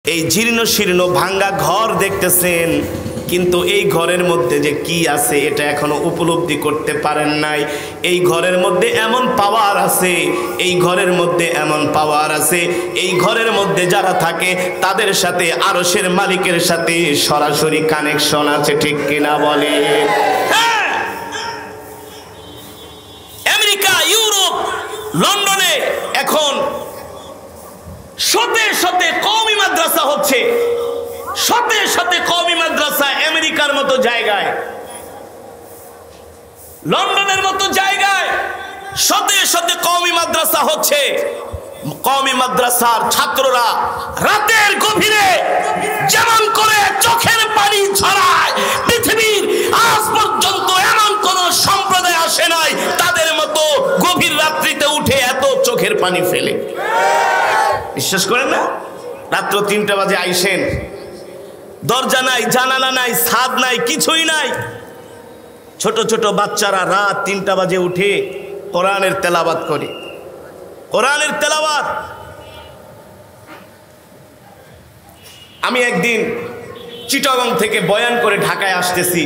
এই জীর্ণ শীর্ণ ভাঙ্গা ঘর দেখতেছেন, কিন্তু এই ঘরের মধ্যে যে কি আছে এটা এখনো উপলব্ধি করতে পারেন নাই। এই ঘরের মধ্যে এমন পাওয়ার আছে, এই ঘরের মধ্যে এমন পাওয়ার আছে, এই ঘরের মধ্যে যারা থাকে তাদের সাথে আরশের মালিকের সাথে সরাসরি কানেকশন আছে, ঠিক কিনা বলে? আমেরিকা, ইউরোপ, লন্ডনে এখন শতে শতে কওমি মাদ্রাসা হচ্ছে, শতে শতে কওমি মাদ্রাসা আমেরিকার মতো জায়গায়, লন্ডনের মতো জায়গায় শতে শতে কওমি মাদ্রাসা হচ্ছে। কওমি মাদ্রাসার ছাত্ররা রাতের গভীরে যেমন করে চোখের পানি ঝরায়, পৃথিবীর আজ পর্যন্ত এমন কোন সম্প্রদায় আসে নাই তাদের মতো গভীর রাত্রিতে উঠে এত চোখের পানি ফেলে। বিশ্বাস করেন না? রাত্র ৩টা বাজে আইসেন, দরজা নাই, জানালা নাই, ছাদ নাই, কিছুই নাই। ছোট ছোট বাচ্চারা রাত ৩টা বাজে উঠে কোরআনের তেলাওয়াত করে, কোরআনের তেলাওয়াত। আমি একদিন চিটাগং থেকে বয়ান করে ঢাকায় আসতেছি,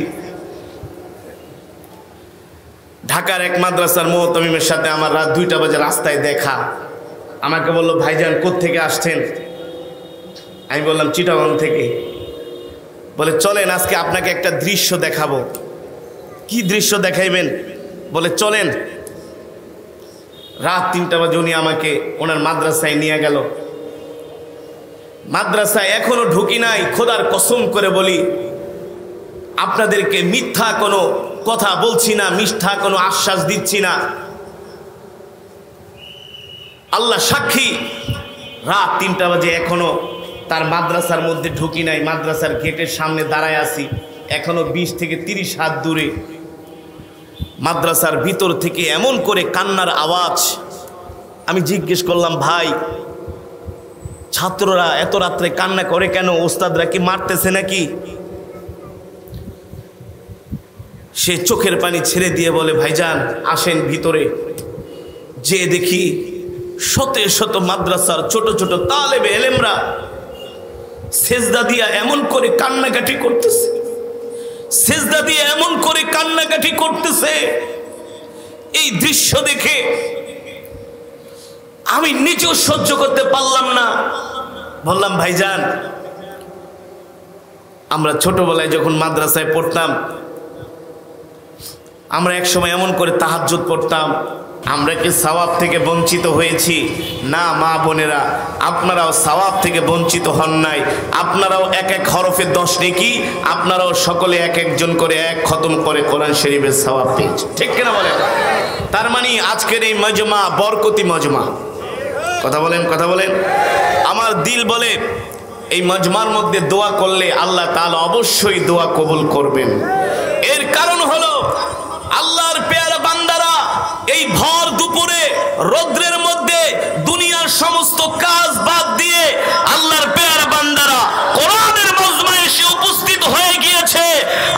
ঢাকার এক মাদ্রাসার মুহতামিমের সাথে আমার রাত 2টা বাজে রাস্তায় দেখা। আমাকে বলল, ভাইজান কোত্থেকে আসছেন? আমি বললাম চিটাগং থেকে। বলে চলেন আজকে আপনাকে একটা দৃশ্য দেখাবো। কি দৃশ্য দেখাইবেন? বলে চলেন। রাত 3টা বাজে উনি আমাকে ওনার মাদ্রাসায় নিয়ে গেল। মাদ্রাসায় এখনো ঢুকি নাই, খোদার কসম করে বলি আপনাদেরকে মিথ্যা কোনো কথা বলছি না, মিথ্যা কোনো আশ্বাস দিচ্ছি না, আল্লাহ সাক্ষী। রাত 3টা বাজে এখনো তার মাদ্রাসার মধ্যে ঢুকি নাই, মাদ্রাসার গেটের সামনে দাঁড়ায় আছি, এখনো 20 থেকে 30 হাত দূরে। মাদ্রাসার ভিতর থেকে এমন করে কান্নার আওয়াজ। আমি জিজ্ঞেস করলাম, ভাই ছাত্ররা এত রাত্রে কান্না করে কেন? ওস্তাদরা কি মারতেছে নাকি? সে চোখের পানি ছেড়ে দিয়ে বলে, ভাইজান আসেন ভিতরে। যে দেখি শত শত মাদ্রাসার ছোট ছোট তালেবে এলেমরা সেজদা দিয়া এমন করে কান্নাকাটি করতেছে, সেজদা দিয়ে এমন করে কান্নাকাটি করতেছে। এই দৃশ্য দেখে আমি নিজেও সহ্য করতে পারলাম না। বললাম, ভাইজান আমরা ছোটবেলায় যখন মাদ্রাসায় পড়তাম, আমরা এক সময় এমন করে তাহাজ্জুদ পড়তাম। আমরা কি সওয়াব থেকে বঞ্চিত হয়েছি? না মা বোনেরা, আপনারাও সওয়াব থেকে বঞ্চিত হন নাই। আপনারাও এক এক হরফে 10 নেকি, আপনারাও সকলে এক একজন করে 1 খতম করে কোরআন শরীফের সওয়াব পেয়েছে, ঠিক কিনা বলেন? তার মানে আজকের এই মজমা বরকতি মজমা। কথা বলেন, কথা বলেন। আমার দিল বলে এই মজমার মধ্যে দোয়া করলে আল্লাহ তাআলা অবশ্যই দোয়া কবুল করবেন। এর কারণ হলো আল্লাহর পেয়ারা বান্দারা এই ভর দুপুরে রৌদ্রের মধ্যে দুনিয়ার সমস্ত কাজ বাদ দিয়ে আল্লাহর পেয়ারা বান্দারা কোরআনের মজমায় এসে উপস্থিত হয়ে গিয়েছে।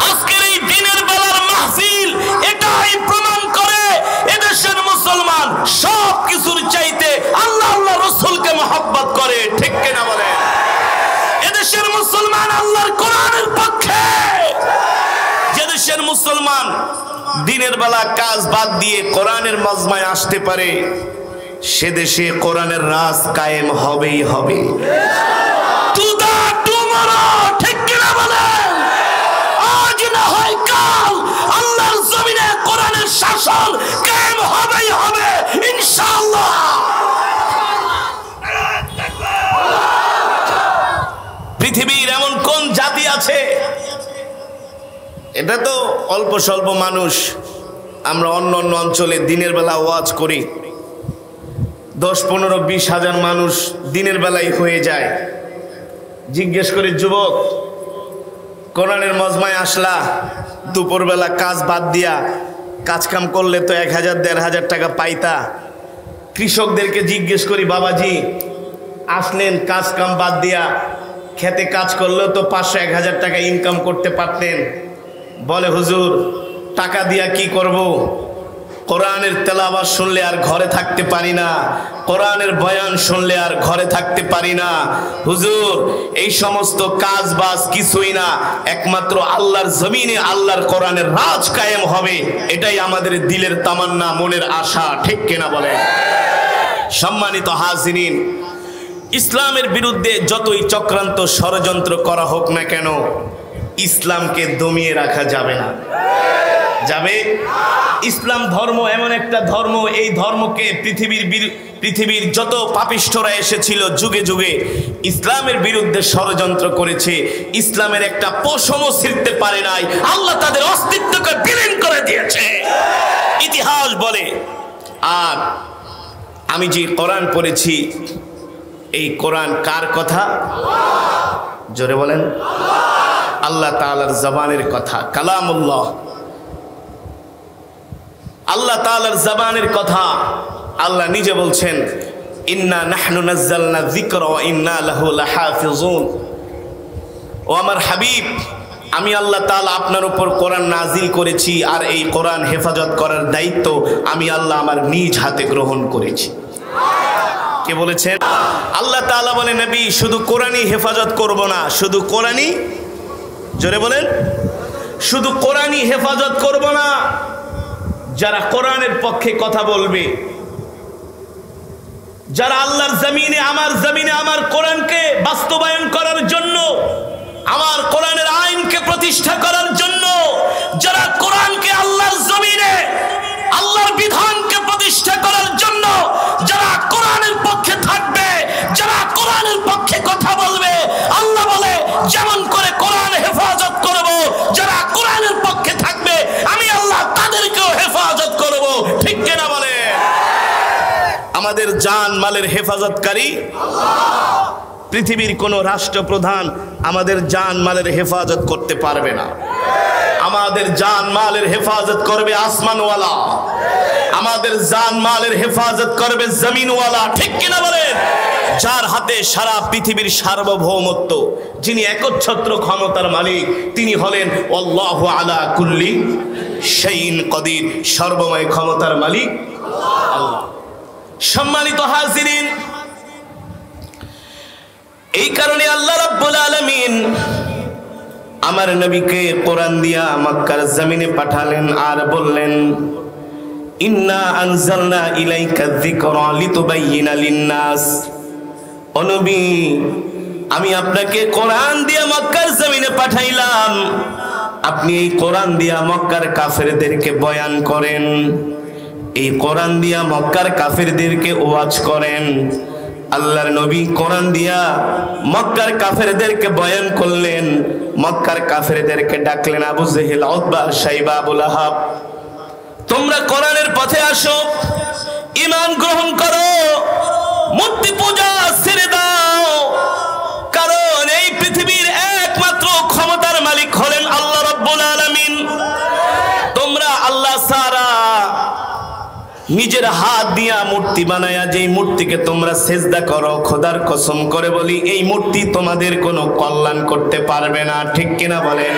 আজকের এই দিনের বেলার মাহফিল এটাই প্রমাণ করে এদেশের মুসলমান সব কিছুর চাইতে আল্লাহ আল্লাহ রাসূলকে মহব্বত করে, ঠিক কিনা বলে? এদেশের মুসলমান আল্লাহর কোরআনের পক্ষে। যে দেশের মুসলমান দিনের বেলা কাজ বাদ দিয়ে কোরআনের মজমায় আসতে পারে, সে দেশে কোরআনের রাজ কায়েম হবেই হবে। ঠিক কিনা বলেন? আজ না হয় কাল আল্লাহর জমিনে কোরআনের শাসন কায়েম হবেই হবে ইনশাআল্লাহ। পৃথিবীর এমন কোন জাতি আছে? এটা তো অল্প স্বল্প মানুষ। আমরা অন্য অন্য অঞ্চলে দিনের বেলা ওয়াজ করি, 10, 15, 20 হাজার মানুষ দিনের বেলায় হয়ে যায়। জিজ্ঞেস করি, যুবক কোরআনের মজমায় আসলা, দুপুরবেলা কাজ বাদ দিয়া কাজ কাম করলে তো 1000, 1500 টাকা পাইতা। কৃষকদেরকে জিজ্ঞেস করি, বাবাজি আসলেন কাজ কাম বাদ দিয়া, খেতে কাজ করলেও তো 500-1000 টাকা ইনকাম করতে পারতেন। বলে, হুজুর টাকা দিয়া কি করব? কোরআনের তেলাওয়াত শুনলে আর ঘরে থাকতে পারি না, কোরআনের বয়ান শুনলে আর ঘরে থাকতে পারি না। হুজুর এই সমস্ত কাজ বাজ কিছুই না, একমাত্র আল্লাহর জমিনে আল্লাহর কোরআনের রাজ কায়েম হবে, এটাই আমাদের দিলের তামান্না, মনের আশা, ঠিক কিনা বলেন? সম্মানিত হাজিরিন, ইসলামের বিরুদ্ধে যতই চক্রান্ত ষড়যন্ত্র করা হোক না কেন, ইসলামকে দমিয়ে রাখা যাবে না। যাবে? ইসলাম ধর্ম এমন একটা ধর্ম, এই ধর্মকে পৃথিবীর যত পাপিষ্ঠরা এসেছিল যুগে যুগে ইসলামের বিরুদ্ধে ষড়যন্ত্র করেছে, ইসলামের একটা পশমও ছিঁড়তে পারে নাই। আল্লাহ তাদের অস্তিত্বকে বিলীন করে দিয়েছে, ইতিহাস বলে। আর আমি যে কোরআন পড়েছি, এই কোরআন কার কথা? জোরে বলেন। আল্লাহ তাআলার জবানের কথা, কালামুল্লাহ, আল্লাহ তাআলার জবানের কথা। আল্লাহ নিজে বলছেন, ইন্না নাহনু নাযালনা যিকরা ওয়া ইন্না লাহু লাহাফিজুন। ও আমার হাবিব, আমি আল্লাহ তাআলা আপনার উপর কোরআন নাজিল করেছি, আর এই কোরআন হেফাজত করার দায়িত্ব আমি আল্লাহ আমার নিজ হাতে গ্রহণ করেছি। কে বলেছেন? আল্লাহ তাআলা বলে, নবী শুধু কোরআনই হেফাজত করব না, শুধু কোরআনই, জোরে বলেন, শুধু কোরআনই হেফাজত করব না, যারা কোরআনের পক্ষে কথা বলবে, যারা আল্লাহর জমিনে আমার কোরআনকে বাস্তবায়ন করার জন্য, আমার কোরআনের আইনকে প্রতিষ্ঠা করার জন্য, যারা কোরআনকে আল্লাহর জমিনে আল্লাহর বিধানকে প্রতিষ্ঠা করার জন্য যারা কোরআনের পক্ষে থাকবে, যারা কোরআনের পক্ষে কথা বলবে, আল্লাহ বলে যেমন করে কোরআন হেফাজত করব, যারা কোরআনের পক্ষে থাকবে আমি আল্লাহ তাদেরকেও হেফাজত করব, ঠিক কিনা বলে? আমাদের জান মালের হেফাজতকারী আল্লাহ। পৃথিবীর কোন রাষ্ট্রপ্রধান আমাদের জান মালের হেফাজত করতে পারবে না। আমাদের জান মালের হেফাজত করবে আসমানওয়ালা, আমাদের জান মালের হেফাজত করবে জমিনওয়ালা, ঠিক কিনা বলেন? যার হাতে সারা পৃথিবীর সার্বভৌমত্ব, যিনি একচ্ছত্র ক্ষমতার মালিক, তিনি হলেন আল্লাহু আলা কুল্লি শাইইন কদির, সর্বময় ক্ষমতার মালিক আল্লাহ। সম্মানিত হাজিরিন, এই কারণে আল্লাহ রাব্বুল আলামিন আমার নবীকে কোরআন দিয়া মক্কার জমিনে পাঠালেন, আর বললেন, ইন্না আনজালনা ইলাইকা যিকরা লিতুবাইয়িনা লিন-নাস। ও নবী, আমি আপনাকে কোরআন দিয়া মক্কার জমিনে পাঠাইলাম, আপনি এই কোরআন দিয়া মক্কার কাফেরদেরকে বয়ান করেন, এই কোরআন দিয়া মক্কার কাফেরদেরকে ওয়াজ করেন। আল্লাহর নবী কোরআন দিয়া মক্কার কাফেরদেরকে বয়ান করলেন, মক্কার কাফেরদেরকে ডাকলেন, আবু জেহেল, উতবা, শাইবা, আবু লাহাব, তোমরা কোরআনের পথে আসো, ঈমান গ্রহণ করো, মূর্তি পূজা ছেড়ে দাও, কারণ এই পৃথিবীর একমাত্র ক্ষমতার মালিক হলেন আল্লাহ রাব্বুল আলামিন। তোমরা আল্লাহ ছাড়া নিজের হাত দিয়া মূর্তি বানায়া যেই মূর্তিকে তোমরা সেজদা করো, খোদার কসম করে বলি এই মূর্তি তোমাদের কোনো কল্যাণ করতে পারবে না, ঠিক কিনা বলেন?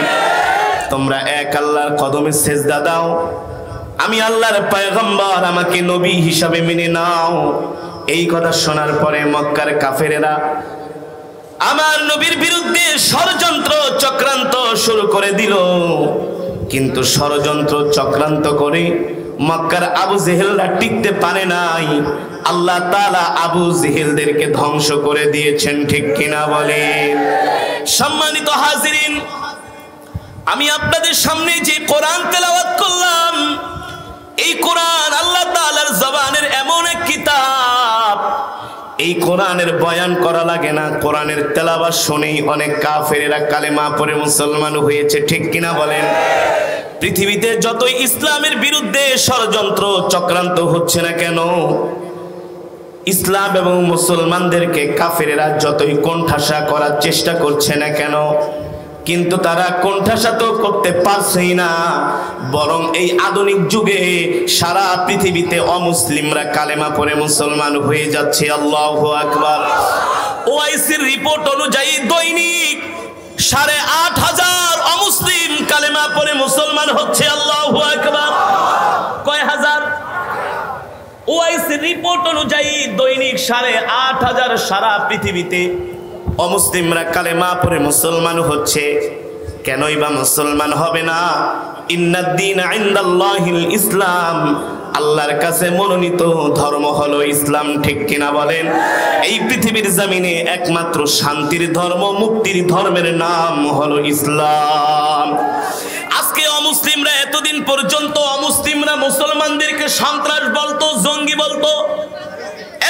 তোমরা এক আল্লাহর কদমে সেজদা দাও, আমি আল্লাহর পয়গম্বর, আমাকে নবী হিসাবে মেনে নাও। এই কথা শোনার পরে মক্কার কাফেরেরা আমার নবীর বিরুদ্ধে ষড়যন্ত্র চক্রান্ত শুরু করে দিল, কিন্তু ষড়যন্ত্র চক্রান্ত করে মক্কার আবু জেহেলরা টিকতে পারে নাই, আল্লাহ তাআলা আবু জেহেলদেরকে ধ্বংস করে দিয়েছেন, ঠিক কিনা বলেন? সম্মানিত হাজিরিন, আমি আপনাদের সামনে যে কোরআন তেলাওয়াত করলাম, এই কোরআন আল্লাহ তাআলার জবানের এমন এক কিতাব, এই কোরআনের বয়ান করা লাগে না, কোরআনের তেলাওয়াত শুনেই অনেক কাফেরেরা কালেমা পড়ে মুসলমান হয়েছে, ঠিক কিনা বলেন? পৃথিবীতে যতই ইসলামের বিরুদ্ধে ষড়যন্ত্র চক্রান্ত হচ্ছে না কেন, ইসলাম এবং মুসলমানদেরকে কাফেরেরা যতই কোণঠাসা করার চেষ্টা করছে না কেন, কিন্তু তারা কোণঠাসা তো করতে পারছেই না, বরং এই আধুনিক যুগে সারা পৃথিবীতে অমুসলিমরা কালেমা পড়ে মুসলমান হয়ে যাচ্ছে। আল্লাহু আকবার। ওআইসির রিপোর্ট অনুযায়ী দৈনিক 8,500 অমুসলিম কালেমা পড়ে মুসলমান হচ্ছে। আল্লাহু আকবার। কয় হাজার? কাছে রিপোর্ট অনুযায়ী দৈনিক 8,500 সারা পৃথিবীতে অমুসলিমরা কালেমা পড়ে মুসলমান হচ্ছে। কেনই বা মুসলমান হবে না? ইন্নাদ-দীনা ইনদাল্লাহিল ইসলাম, আল্লাহর কাছে মনোনীত ধর্ম হলো ইসলাম। ঠিক কিনা বলেন? এই পৃথিবীর জমিনে একমাত্র শান্তির ধর্ম, মুক্তির ধর্মের নাম হলো ইসলাম। আজকে অমুসলিমরা, এতদিন পর্যন্ত অমুসলিমরা মুসলমানদেরকে সন্ত্রাস বলতো, জঙ্গি বলতো।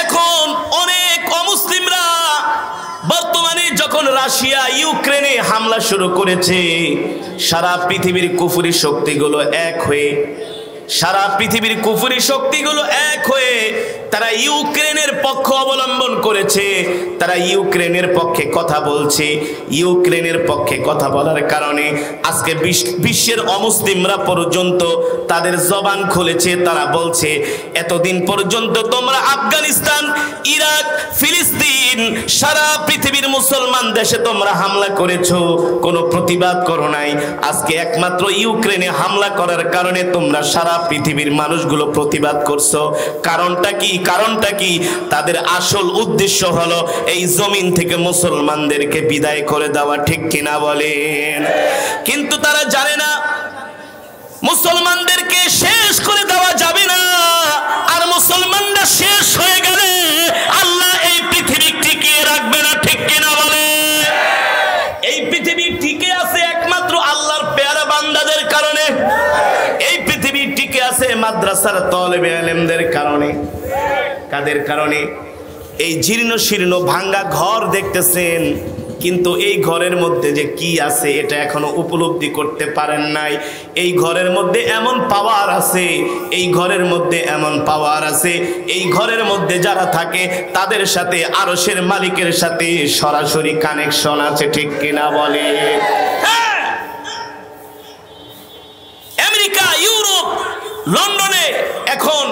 এখন অনেক অমুসলিমরা বর্তমানে যখন রাশিয়া ইউক্রেনে হামলা শুরু করেছে, সারা পৃথিবীর কুফরি শক্তিগুলো এক হয়ে, সারা পৃথিবীর কুফরি শক্তিগুলো এক হয়ে তারা ইউক্রেনের পক্ষ অবলম্বন করেছে। তারা ইউক্রেনের পক্ষে কথা বলছে। ইউক্রেনের পক্ষে কথা বলার কারণে আজকে বিশ্বের অমুসলিমরা পর্যন্ত তাদের জবান খুলেছে। তারা বলছে, এতদিন পর্যন্ত তোমরা আফগানিস্তান, ইরাক, ফিলিস্তিন, সারা পৃথিবীর মুসলমান দেশে তোমরা হামলা করেছো, কোনো প্রতিবাদ করো নাই। আজকে একমাত্র ইউক্রেনে হামলা করার কারণে তোমরা সারা পৃথিবীর মানুষগুলো প্রতিবাদ করছো। কারণটা কি? কারণটা কি? তাদের আসল উদ্দেশ্য হলো এই জমিন থেকে মুসলমানদেরকে বিদায় করে দেওয়া। ঠিক কিনা বলেন? কিন্তু তারা জানে না মুসলমানদেরকে শেষ করে দেওয়া যাবে না। আর মুসলমানরা শেষ হয়ে গেলে আল্লাহ এই পৃথিবী টিকিয়ে রাখবে না। ঠিক কিনা বলে? এই পৃথিবী টিকে আছে একমাত্র আল্লাহর পেয়ারা বান্দাদের কারণে। এই পৃথিবী টিকে আছে মাদ্রাসার তালেবে ইলমদের কারণে। কাদের কারণে? এই জীর্ণ শীর্ণ ভাঙ্গা ঘর দেখতেছেন, কিন্তু এই ঘরের মধ্যে যে কি আছে এটা এখনো উপলব্ধি করতে পারেন নাই। এই ঘরের মধ্যে এমন পাওয়ার আছে, এই ঘরের মধ্যে এমন পাওয়ার আছে, এই ঘরের মধ্যে যারা থাকে তাদের সাথে আরশের মালিকের সাথে সরাসরি কানেকশন আছে। ঠিক কিনা বলে? আমেরিকা, ইউরোপ, লন্ডনে এখন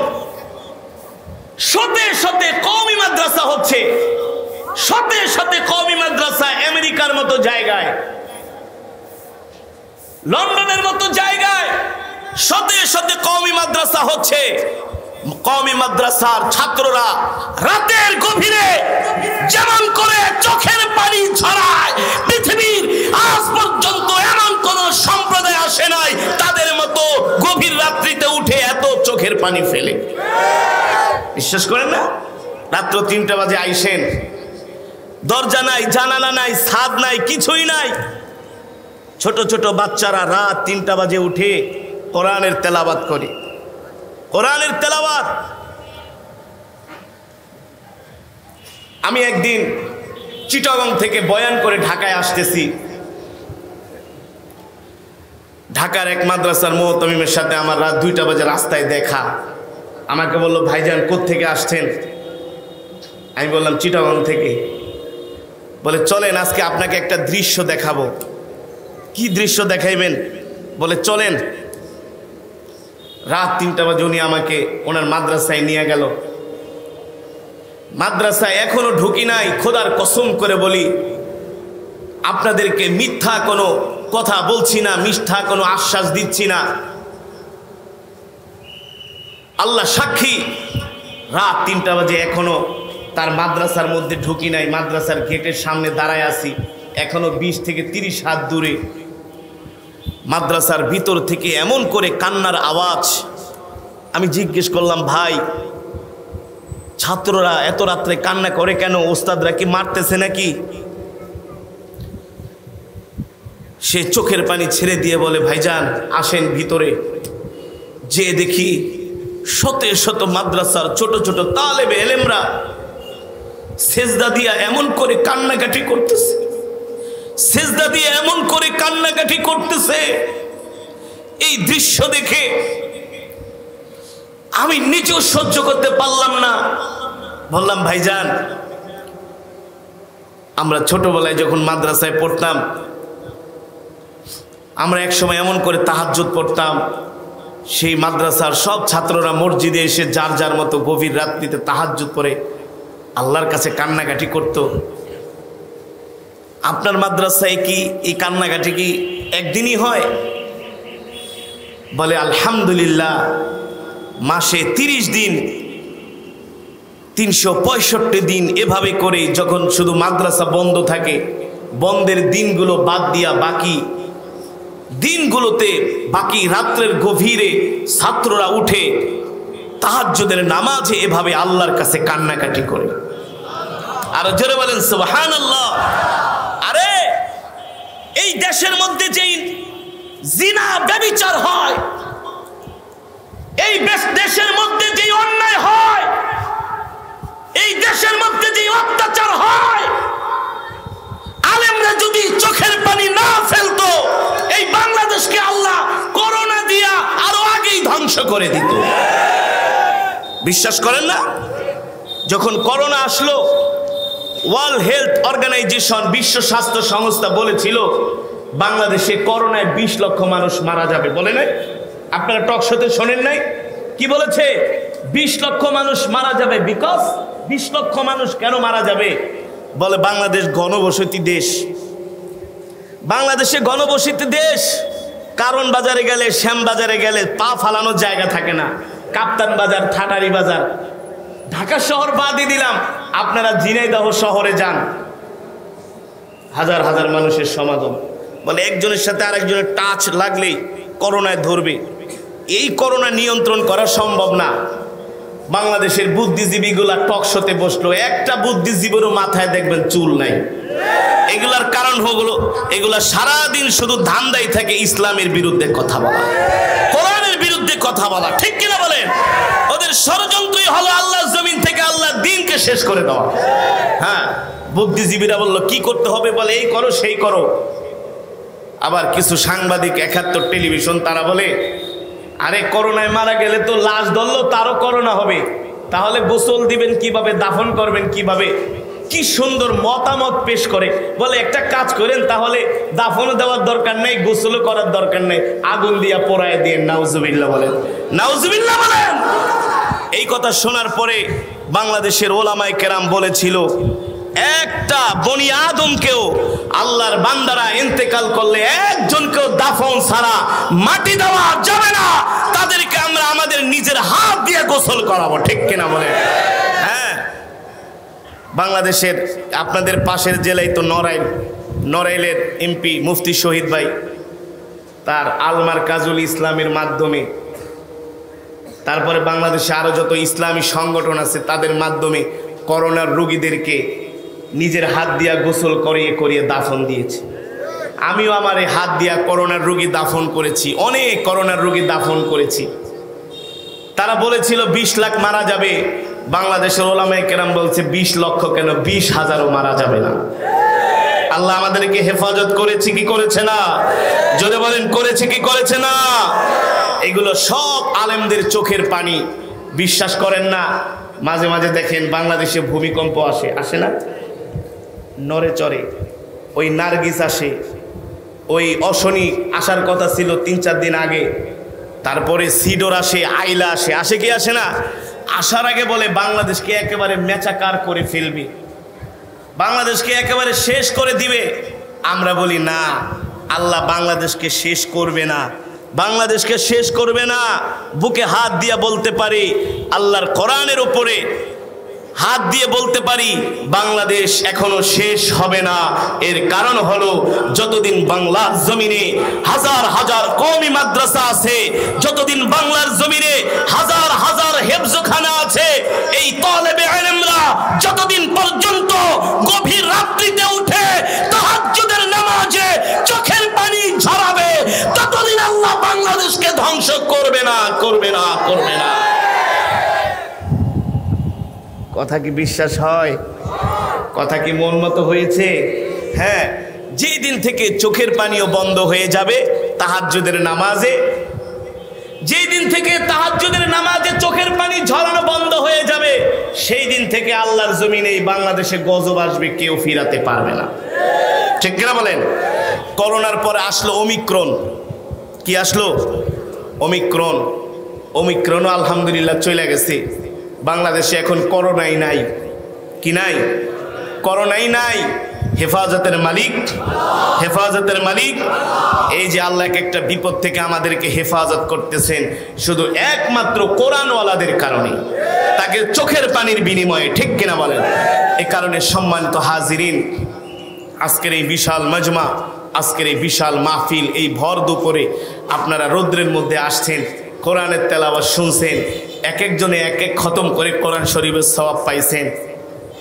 শতে শতে কওমি মাদ্রাসা হচ্ছে। শতে শতে কওমি মাদ্রাসা আমেরিকার মতো জায়গায়, লন্ডনের মতো জায়গায় শতে শতে কওমি মাদ্রাসা হচ্ছে। কওমি মাদ্রাসার ছাত্ররা রাতের গভীরে যেমন করে চোখের পানি ঝরায়, পৃথিবীর আজ পর্যন্ত এমন কোন সম্প্রদায় আসে নাই তাদের মতো গভীর রাত্রিতে উঠে এত চোখের পানি ফেলে। বিশ্বাস করেন না? রাত্র 3টা বাজে আইসেন, দরজা নাই, জানালা নাই, ছাদ নাই, কিছুই নাই। ছোট ছোট বাচ্চারা রাত 3টা বাজে উঠে কোরআনের তেলাওয়াত করে। কোরআনের তেলাওয়াত। আমি একদিন চিটাগং থেকে বয়ান করে ঢাকায় আসতেছি। ঢাকার এক মাদ্রাসার মুহতামিমের সাথে আমার রাত 2টা বাজে রাস্তায় দেখা। আমাকে বললো, ভাইজান কোত্থেকে আসছেন? আমি বললাম চিটাগং থেকে। বলে, চলেন আজকে আপনাকে একটা দৃশ্য দেখাবো। কি দৃশ্য দেখাইবেন? বলে, চলেন। রাত 3টা বাজে উনি আমাকে ওনার মাদ্রাসায় নিয়ে গেল। মাদ্রাসায় এখনো ঢুকি নাই। খোদার কসম করে বলি, আপনাদেরকে মিথ্যা কোনো কথা বলছি না, মিথ্যা কোনো আশ্বাস দিচ্ছি না। আল্লাহ সাক্ষী, রাত 3টা বাজে এখনো তার মাদ্রাসার মধ্যে ঢুকি নাই। মাদ্রাসার গেটের সামনে দাঁড়ায় আছি, এখনো 20 থেকে 30 হাত দূরে। মাদ্রাসার ভিতর থেকে এমন করে কান্নার আওয়াজ। আমি জিজ্ঞেস করলাম, ভাই ছাত্ররা এত রাত্রে কান্না করে কেন? ওস্তাদরা কি মারতেছে নাকি? সে চোখের পানি ছেড়ে দিয়ে বলে, ভাইজান আসেন ভিতরে। যে দেখি শতে শত মাদ্রাসার ছোট ছোট তালেবে ইলমরা সেজদা দিয়া এমন করে কান্নাকাটি করতেছে, সেজদা দিয়ে এমন করে কান্নাকাটি করতেছে। এই দৃশ্য দেখে আমি নিজেও সহ্য করতে পারলাম না। বললাম, ভাইজান আমরা ছোটবেলায় যখন মাদ্রাসায় পড়তাম, আমরা এক সময় এমন করে তাহাজ্জুদ পড়তাম। সেই মাদ্রাসার সব ছাত্ররা মসজিদে এসে যার যার মতো গভীর রাত্রিতে তাহাজ্জুদ পড়ে আল্লাহর কাছে কান্নাকাটি করত। আপনার মাদ্রাসায় কি এই কান্নাকাটি কি একদিনই হয়? বলে, আলহামদুলিল্লাহ মাসে 30 দিন 365 দিন এভাবে করে যখন শুধু মাদ্রাসা বন্ধ থাকে, বন্ধের দিনগুলো বাদ দিয়া বাকি দিনগুলোতে, বাকি রাত্রের গভীরে ছাত্ররা উঠে তাহাজ্জুদের নামাজে এভাবে আল্লাহর কাছে কান্নাকাটি করে। আর জোরে বলেন সুবহানাল্লাহ। আরে এই দেশের মধ্যে যেই জিনা ব্যভিচার হয়, এই দেশের মধ্যে যেই অন্যায় হয়, এই দেশের মধ্যে যেই অত্যাচার হয়, আলেমরা যদি চোখের পানি না ফেলতো, এই বাংলাদেশকে আল্লাহ করোনা দিয়া আরো আগেই ধ্বংস করে দিত। বিশ্বাস করেন না? যখন করোনা আসলো, ওয়ার্ল্ড হেলথ অর্গানাইজেশন, বিশ্ব স্বাস্থ্য সংস্থা বলেছিল বাংলাদেশে করোনায় 20 লক্ষ মানুষ মারা যাবে। বলে নাই? আপনারা টক শোতে শোনেন নাই? কি বলেছে? 20 লক্ষ মানুষ মারা যাবে। বিকজ 20 লক্ষ মানুষ কেন মারা যাবে? বলে বাংলাদেশ ঘনবসতি দেশ। বাংলাদেশে ঘনবসতি দেশ। কারণ বাজারে গেলে, শ্যাম বাজারে গেলে পা ফালানোর জায়গা থাকে না। কাপ্তান বাজার, থাটারি বাজার, ঢাকা শহর বাদই দিলাম, আপনারা ঝিনাইদহ শহরে যান, হাজার হাজার মানুষের সমাগম। বলে একজনের সাথে আরেকজনের টাচ লাগলেই করোনায় ধরবে। এই করোনা নিয়ন্ত্রণ করা সম্ভব না। বাংলাদেশের বুদ্ধিজীবীগুলা টক শোতে বসলো, একটা বুদ্ধিজীবীরও মাথায় দেখবেন চুল নাই। এগুলার কারণ হলো এগুলা সারাদিন শুধু ধান্দাই থাকে ইসলামের বিরুদ্ধে কথা বলা, কোরআনের বিরুদ্ধে কথা বলা। ঠিক কিনা বলেন? ওদের ষড়যন্ত্রই হলো আল্লাহর জমিন থেকে আল্লাহর দ্বীনকে শেষ করে দেওয়া। হ্যাঁ, বুদ্ধিজীবীরা বললো কি করতে হবে? বলে এই করো, সেই করো। আবার কিছু সাংবাদিক, 71 টেলিভিশন, তারা বলে আরে করোনায় মারা গেলে তো লাশ ধরলো তারও করোনা হবে, তাহলে গোসল দিবেন কিভাবে, দাফন করবেন কিভাবে? কি সুন্দর মতামত পেশ করে। বলে একটা কাজ করেন, তাহলে দাফনও দেওয়ার দরকার নেই, গোসলও করার দরকার নেই, আগুন দিয়া পোড়ায় দিয়ে। নাউজুবিল্লাহ বলেন, নাউজুবিল্লাহ বলেন। এই কথা শোনার পরে বাংলাদেশের ওলামায়ে কেরাম বলেছিল একটা বনি আদমকেও আল্লাহর বান্দারা ইন্তেকাল করলে একজনকেও দাফন ছাড়া মাটি দেওয়া যাবে না, তাদেরকে আমরা আমাদের নিজের হাত দিয়ে গোসল করাবো। ঠিক কিনা বলেন? হ্যাঁ, বাংলাদেশের আপনাদের পাশের জেলায় তো নড়াইলের এমপি মুফতি শহীদ ভাই তার আলমার কাজুল ইসলামের মাধ্যমে, তারপরে বাংলাদেশে আরো যত ইসলামী সংগঠন আছে তাদের মাধ্যমে করোনার রোগীদেরকে নিজের হাত দিয়া গোসল করিয়ে করিয়ে দাফন দিয়েছে। আমিও আমার এই হাত দিয়া করোনার রোগী দাফন করেছি, অনেক করোনার রোগী দাফন করেছি। তারা বলেছিল 20 লাখ মারা যাবে, বাংলাদেশের ওলামায়ে কেরাম বলছে 20 লক্ষ কেন, 20,000ও মারা যাবে না। আল্লাহ আমাদেরকে হেফাজত করেছে কি করেছে না? জোরে বলেন, করেছে কি করেছে না? এগুলো সব আলেমদের চোখের পানি। বিশ্বাস করেন না? মাঝে মাঝে দেখেন বাংলাদেশে ভূমিকম্প আসে না? নড়ে চড়ে ওই নার্গিস আসে, ওই অশনি আসার কথা ছিল 3-4 দিন আগে, তারপরে সিডোর আসে, আইলা আসে কি আসে না? আসার আগে বলে বাংলাদেশকে একেবারে মেচাকার করে ফেলবে, বাংলাদেশকে একেবারে শেষ করে দিবে। আমরা বলি না, আল্লাহ বাংলাদেশকে শেষ করবে না, বাংলাদেশকে শেষ করবে না। বুকে হাত দিয়ে বলতে পারি, আল্লাহর কোরআনের উপরে হাত দিয়ে বলতে পারি, বাংলাদেশ এখনো শেষ হবে না। এর কারণ হলো যতদিন বাংলার জমিনে হাজার হাজার কওমি মাদ্রাসা আছে, যতদিন বাংলার জমিনে হাজার হাজার হেফজখানা আছে, এই তালেবে ইলমরা যতদিন পর্যন্ত গভীর রাত্রিতে উঠে তাহাজ্জুদের নামাজে চোখের পানি ঝরাবে, ততদিন আল্লাহ বাংলাদেশকে ধ্বংস করবে না, করবে না, করবে না। কথা কি বিশ্বাস হয়? কথা কি মন মতো হয়েছে? হ্যাঁ, যেই দিন থেকে চোখের পানিও বন্ধ হয়ে যাবে তাহাজ্জুদের নামাজে, যেই দিন থেকে তাহাজ্জুদের নামাজে চোখের পানি ঝরানো বন্ধ হয়ে যাবে, সেই দিন থেকে আল্লাহর জমিনে এই বাংলাদেশে গজব আসবে, কেউ ফিরাতে পারবে না। ঠিক কিনা বলেন? করোনার পরে আসলো ওমিক্রন। কি আসলো? ওমিক্রন। ওমিক্রনও আলহামদুলিল্লাহ চলে গেছে। বাংলাদেশে এখন করোনাই নাই। কি নাই? করোনাই নাই। হেফাজতের মালিক, হেফাজতের মালিক। এই যে আল্লাহ একটা বিপদ থেকে আমাদেরকে হেফাজত করতেছেন শুধু একমাত্র কোরআনওয়ালাদের কারণে, তাকে চোখের পানির বিনিময়ে, ঠিক কিনা বলেন? এই কারণে সম্মানিত হাজিরিন, আজকের এই বিশাল মাজমা, আজকের এই বিশাল মাহফিল, এই ভর দুপুরে আপনারা রৌদ্রের মধ্যে আসছেন, কোরআনের তেলাওয়াত শুনছেন, এক একজনে এক এক খতম করে কোরআন শরীফের সওয়াব পাইছেন।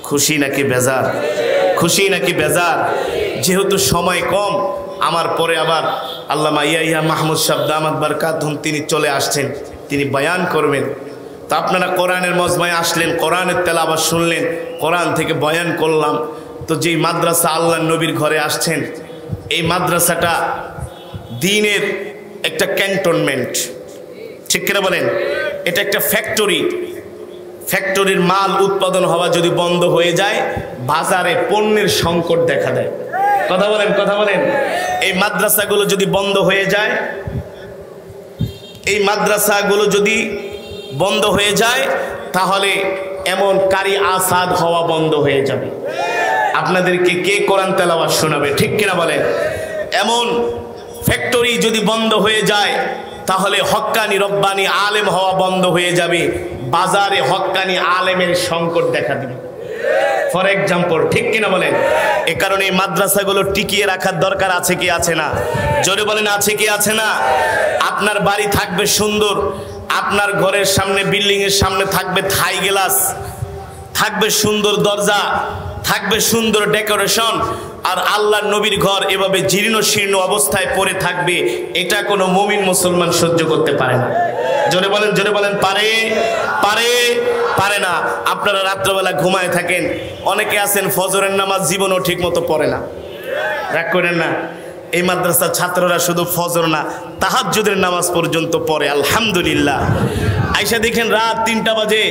খুশি নাকি বেজার? খুশি নাকি বেজার? যেহেতু সময় কম, আমার পরে আবার আল্লামা ইয়াহিয়া মাহমুদ সাহেব দামাত বারকাতুহুম তিনি চলে আসছেন, তিনি বয়ান করবেন। তো আপনারা কোরআনের মজমায় আসলেন, কোরআনের তেলাওয়াত শুনলেন, কোরআন থেকে বয়ান করলাম। তো যেই মাদ্রাসা আল্লাহর নবীর ঘরে আসছেন, এই মাদ্রাসাটা দ্বীনের একটা ক্যান্টনমেন্ট, ঠিক কিনা বলেন? এটা একটা ফ্যাক্টরি। ফ্যাক্টরির মাল উৎপাদন হওয়া যদি বন্ধ হয়ে যায়, বাজারে পণ্যের সংকট দেখা দেয়। কথা বলেন, কথা বলেন। এই মাদ্রাসাগুলো যদি বন্ধ হয়ে যায়, এই মাদ্রাসাগুলো যদি বন্ধ হয়ে যায়, তাহলে এমন কারি আসাদ হওয়া বন্ধ হয়ে যাবে। আপনাদেরকে কে কোরআন তেলাওয়াত শোনাবে, ঠিক কিনা বলেন? এমন ফ্যাক্টরি যদি বন্ধ হয়ে যায়, তাহলে হক্কানি রব্বানি আলেম হওয়া বন্ধ হয়ে যাবে, বাজারে হক্কানি আলেমের সংকট দেখা দিবে। ফর এক্সাম্পল, ঠিক কিনা বলেন? এ কারণে এই মাদ্রাসাগুলো টিকিয়ে রাখার দরকার আছে কি আছে না? জোরে বলেন, আছে কি আছে না? আপনার বাড়ি থাকবে সুন্দর, আপনার ঘরের সামনে, বিল্ডিং এর সামনে থাকবে থাই গ্লাস, থাকবে সুন্দর দরজা, থাকবে সুন্দর ডেকোরেশন, আর আল্লাহর নবীর ঘর এভাবে জীর্ণ শীর্ণ অবস্থায় পড়ে থাকবে, এটা কোনো মুমিন মুসলমান সহ্য করতে পারে না। জোরে বলেন, জোরে বলেন। পারে? পারে? পারে না। আপনারা রাত্রবেলা ঘুমায় থাকেন, অনেকে আছেন ফজরের নামাজ জীবনও ঠিক মতো পড়ে না, রাগ করেন না। এই মাদ্রাসার ছাত্ররা শুধু ফজর না, তাহাজ্জুদের নামাজ পর্যন্ত পড়ে, আলহামদুলিল্লাহ। আইসা দেখেন রাত 3টা বাজে,